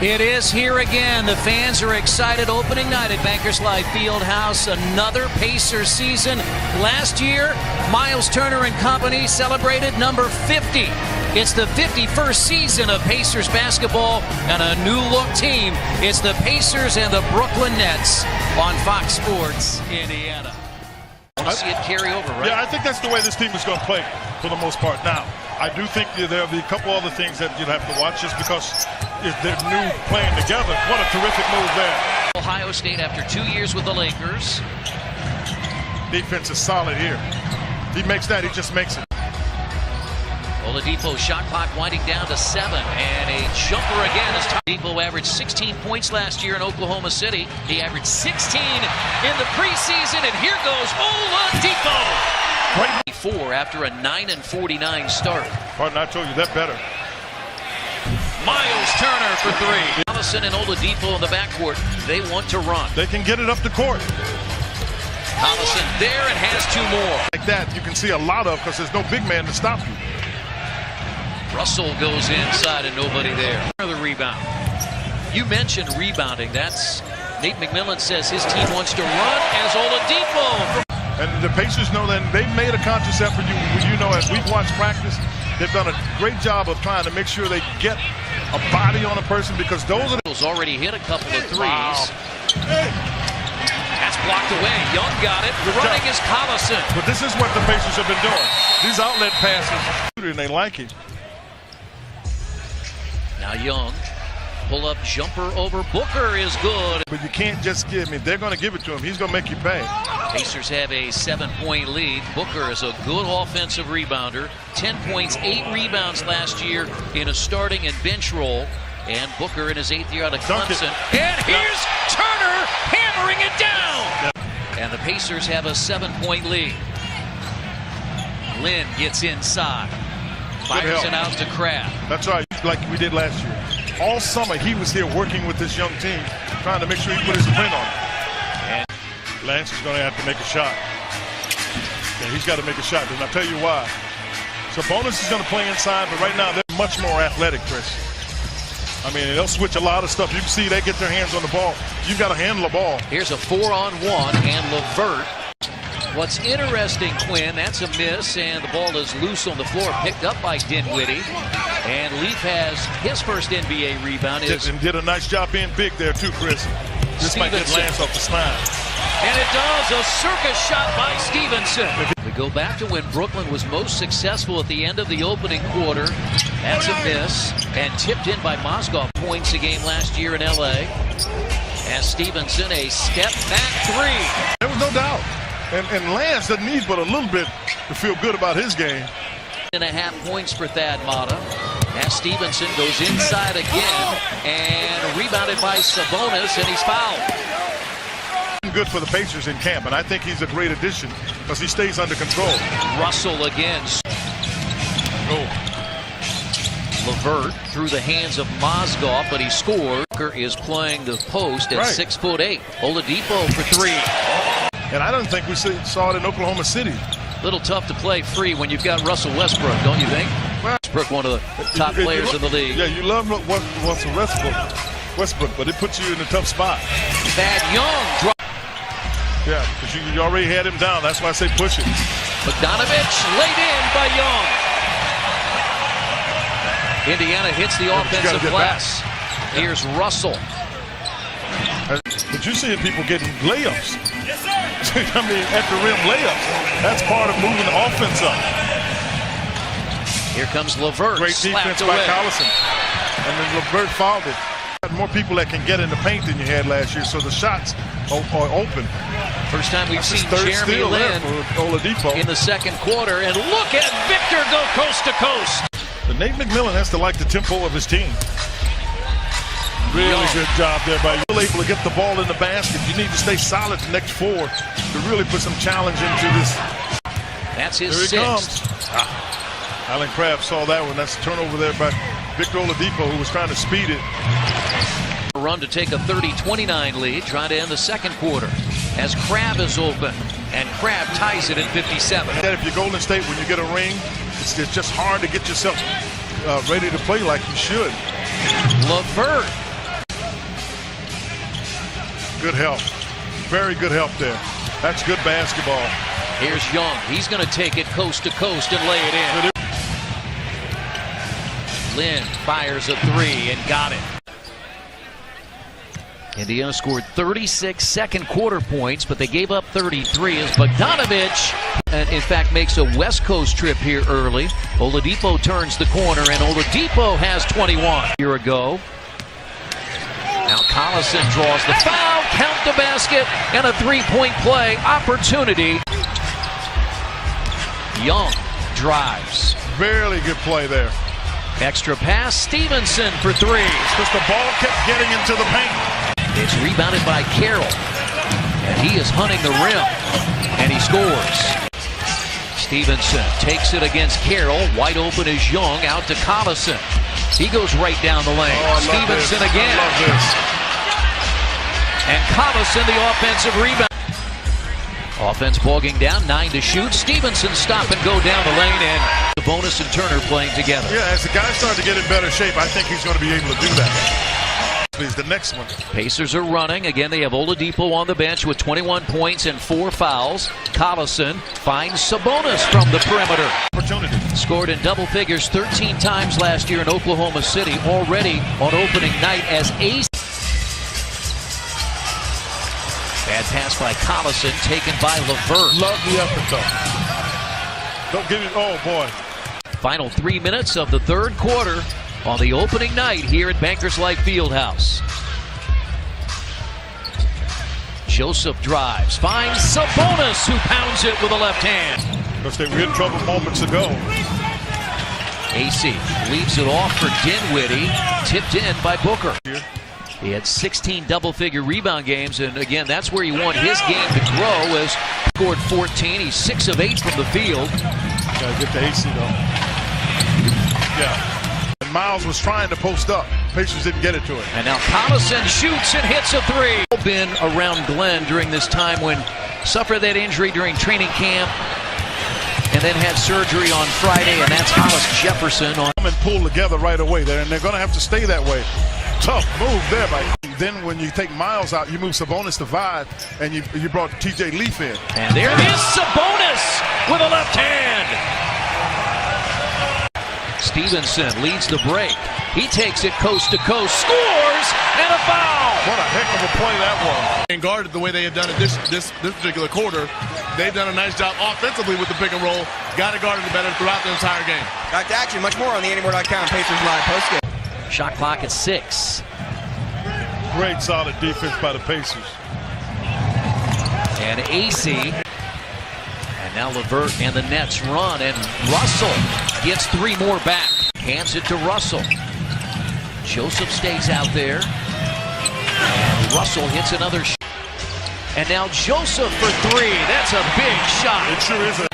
It is here again. The fans are excited. Opening night at Bankers Life Fieldhouse. Another Pacers season. Last year, Miles Turner and company celebrated number 50. It's the 51st season of Pacers basketball and a new-look team. It's the Pacers and the Brooklyn Nets on Fox Sports, Indiana. You see it carry over, right? Yeah, I think that's the way this team is going to play for the most part. Now, I do think there'll be a couple other things that you'll have to watch just because if they're new playing together. What a terrific move there. Ohio State after 2 years with the Lakers. Defense is solid here. He makes that, he just makes it. Oladipo shot clock winding down to 7, and a jumper again. As Oladipo averaged 16 points last year in Oklahoma City. He averaged 16 in the preseason, and here goes Oladipo. 4 after a 9-49 start. Pardon, I told you that better. Miles Turner for 3. Allison and Oladipo in the backcourt. They want to run. They can get it up the court. Allison there and has 2 more. Like that, you can see a lot of because there's no big man to stop you. Russell goes inside and nobody there. Another rebound. You mentioned rebounding. That's Nate McMillan says his team wants to run as Oladipo. And the Pacers know that they've made a conscious effort. You know, as we've watched practice, they've done a great job of trying to make sure they get a body on a person because those are the... Already hit a couple of threes. Wow. Hey. That's blocked away. Young got it. Running is Collison. But this is what the Pacers have been doing. These outlet passes, and they like it. Now Young, pull-up jumper over Booker is good. But you can't just give me. They're going to give it to him. He's going to make you pay. Pacers have a 7-point lead. Booker is a good offensive rebounder. 10 points, 8 rebounds last year in a starting and bench role. And Booker in his 8th year out of Clemson. And here's Turner hammering it down. And the Pacers have a 7-point lead. Lynn gets inside. Fires it out to Crab. That's right, like we did last year. All summer he was here working with this young team, trying to make sure he put his print on it. And Lance is going to have to make a shot. Yeah, he's got to make a shot, and I'll tell you why. Sabonis is going to play inside, but right now they're much more athletic, Chris. I mean, they'll switch a lot of stuff. You can see they get their hands on the ball. You've got to handle the ball. Here's a 4-on-1, and LeVert. What's interesting, Quinn, that's a miss, and the ball is loose on the floor, picked up by Dinwiddie. And Leaf has his first NBA rebound. And did a nice job being big there, too, Chris. This might get Lance off the spine. And it does, a circus shot by Stevenson. We go back to when Brooklyn was most successful at the end of the opening quarter. That's a miss, and tipped in by Mozgov. Points a game last year in L.A. As Stevenson, a step-back 3. There was no doubt. And Lance doesn't need but a little bit to feel good about his game. 1.5 points for Thad Matta. As Stevenson goes inside again and rebounded by Sabonis, and he's fouled. Good for the Pacers in camp, and I think he's a great addition because he stays under control. Russell again. LeVert through the hands of Mozgov, but he scored. Booker is playing the post at 6'8". Oladipo for 3. And I don't think we saw it in Oklahoma City. Little tough to play free when you've got Russell Westbrook, don't you think? Well, Westbrook, one of the top players in the league. Yeah, you love Russell Westbrook, but it puts you in a tough spot. Thad Young drop. Yeah, because you already had him down. That's why I say push it. Bogdanovich laid in by Young. Indiana hits the offensive glass. Here's Russell. But you're seeing people getting layups. Yes, sir. I mean, at the rim layups. That's part of moving the offense up. Here comes LeVert. Great defense by Collison. And then LeVert fouled it. More people that can get in the paint than you had last year, so the shots are open. First time we've seen Jeremy Lin in the second quarter. And look at Victor go coast to coast. But Nate McMillan has to like the tempo of his team. Really good job there by you. Able to get the ball in the basket. You need to stay solid the next 4 to really put some challenge into this. That's his 6th. Here he comes. Alan Crabb saw that one. That's a turnover there by Victor Oladipo, who was trying to speed it. A run to take a 30-29 lead, trying to end the second quarter. As Crabb is open, and Crabb ties it at 57. If you're Golden State, when you get a ring, it's just hard to get yourself ready to play like you should. LeVert Good help. Very good help there. That's good basketball. Here's Young. He's going to take it coast to coast and lay it in. Lynn fires a three and got it. Indiana scored 36 second quarter points, but they gave up 33 as Bogdanovich, in fact, makes a West Coast trip here early. Oladipo turns the corner, and Oladipo has 21. A year ago. Now Collison draws the foul, count the basket, and a three-point play opportunity. Young drives. Really good play there. Extra pass, Stevenson for three. Because the ball kept getting into the paint. It's rebounded by Carroll, and he is hunting the rim, and he scores. Stevenson takes it against Carroll. Wide open is Young, out to Collison. He goes right down the lane. Stevenson again. I love this. And Collison, the offensive rebound. Offense bogging down, 9 to shoot. Stevenson stop and go down the lane, and Sabonis and Turner playing together. Yeah, as the guys start to get in better shape, I think he's going to be able to do that. Is the next one. Pacers are running. Again, they have Oladipo on the bench with 21 points and 4 fouls. Collison finds Sabonis from the perimeter. Opportunity. Scored in double figures 13 times last year in Oklahoma City. Already on opening night as ace. Bad pass by Collison, taken by LeVert. Love the effort, though. Don't give it. Oh, boy. Final 3 minutes of the third quarter on the opening night here at Bankers Life Fieldhouse. Joseph drives, finds Sabonis, who pounds it with a left hand. Because they were in trouble moments ago. AC leaves it off for Dinwiddie, tipped in by Booker. He had 16 double-figure rebound games, and again, that's where you want his game to grow. As scored 14, he's 6 of 8 from the field. Gotta get to AC though. Yeah. Miles was trying to post up. Pacers didn't get it to him. And now Collison shoots and hits a three. Been around Glenn during this time when suffered that injury during training camp and then had surgery on Friday, and that's Hollis Jefferson. And pull together right away there, and they're going to have to stay that way. Tough move there. Then when you take Miles out, you move Sabonis to 5, and you brought TJ Leaf in. And there is Sabonis with a left hand. Stevenson leads the break. He takes it coast to coast, scores, and a foul. What a heck of a play that was. And guarded the way they have done it this particular quarter. They've done a nice job offensively with the pick and roll. Got it guarded better throughout the entire game. Back to action, much more on the Anymore.com Pacers Live postgame. Shot clock at 6. Great solid defense by the Pacers. And AC. And now LeVert and the Nets run, and Russell gets 3 more back. Hands it to Russell. Joseph stays out there. And Russell hits another shot. And now Joseph for 3. That's a big shot. It sure is a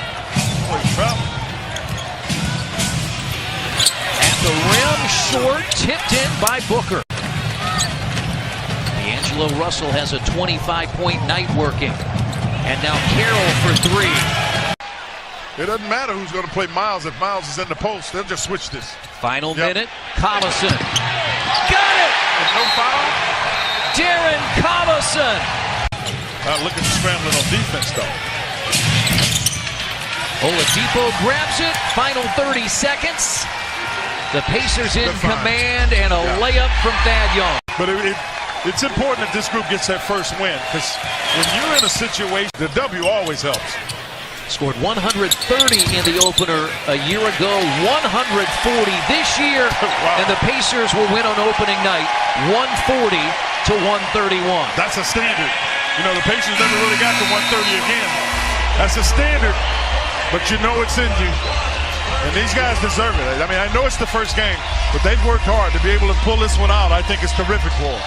travel. At the rim, short, tipped in by Booker. D'Angelo Russell has a 25-point night working. And now Carroll for 3. It doesn't matter who's going to play Miles. If Miles is in the post, they'll just switch this. Final minute, Collison. Got it! No foul? Darren Collison. Look at the scrambling on defense, though. Oladipo grabs it. Final 30 seconds. The Pacers in command, and a layup from Thad Young. But it's important that this group gets that first win, because when you're in a situation, the W always helps. Scored 130 in the opener a year ago, 140 this year, wow. And the Pacers will win on opening night, 140 to 131. That's a standard. You know, the Pacers never really got to 130 again. That's a standard, but you know it's in you. And these guys deserve it. I mean, I know it's the first game, but they've worked hard to be able to pull this one out. I think it's terrific for them.